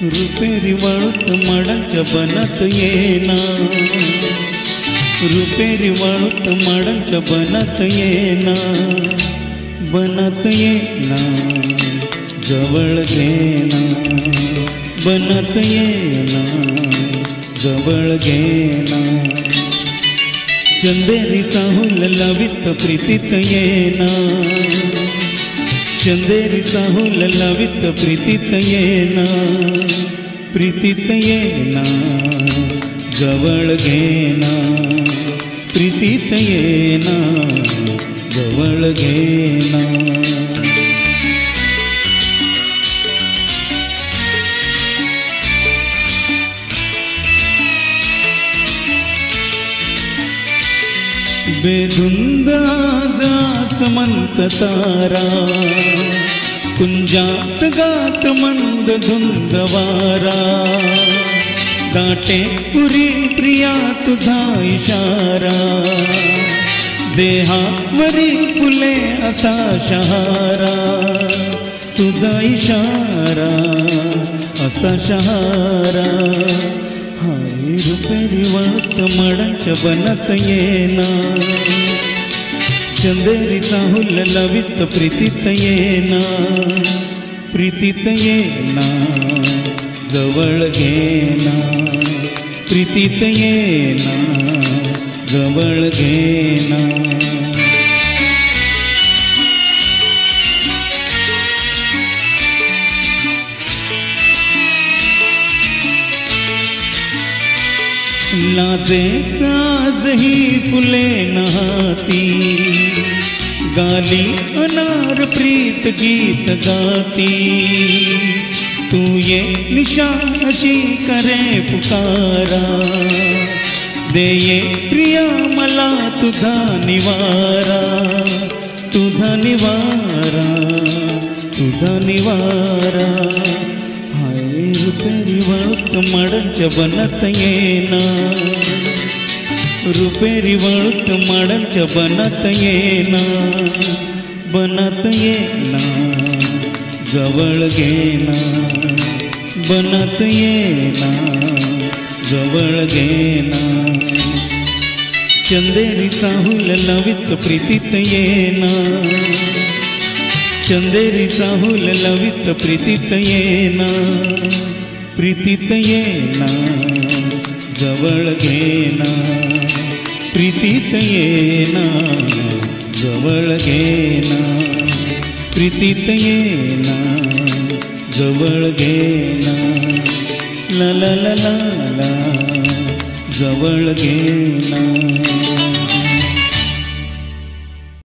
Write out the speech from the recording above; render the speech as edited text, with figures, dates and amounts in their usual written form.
रुपेरी वाळूत माडांच्या बनात येना, रुपेरी वाळूत माडांच्या बनात येना, बनात येना जवळ घेना, बनात येना जवळ घेना, चंदेरीचा हुल लावित प्रीतीत येना, चंदेरीचा हुल लावित प्रीतीत येना, प्रीतीत येना जवळ घेना, प्रीतीत येना जवळ घेना। बेधुंद आसमंत तारा, कुंजात गात मंद धुंद वारा, गाठे पुरी प्रिया तुझा इशारा, देहावरी फुले असा शहारा, तुझा इशारा असा शहारा। हाय रुपेरी वाळूत माडांच्या बनात येना, चंदेरीचा हुल लावित प्रीतीत येना, प्रीतीत येना जवळ घेना, प्रीतीत येना जवळ घेना। लाजे काज ही फुले नहाती, गाली अनार प्रीत गीत गाती, तू ये निशा अशी करे पुकारा, दे ये प्रिया मला तुझा निवारा, तुझा निवारा तुझा निवारा। हाय रुपेरी वाळूत माडांच्या बनात येना, रुपेरी वाळूत माडांच्या बनात येना, बनात येना जवळ घेना, बनात येना जवळ घेना, चंदेरीचा हुल लावित प्रीतीत येना, चंदेरीचा हुल लावित प्रीतीत येना, प्रीतीत येना जवळ घेना, प्रीतीत येना जवळ घेना, प्रीतीत येना जवळ घेना, ला ला ला ला ला जवळ घेना।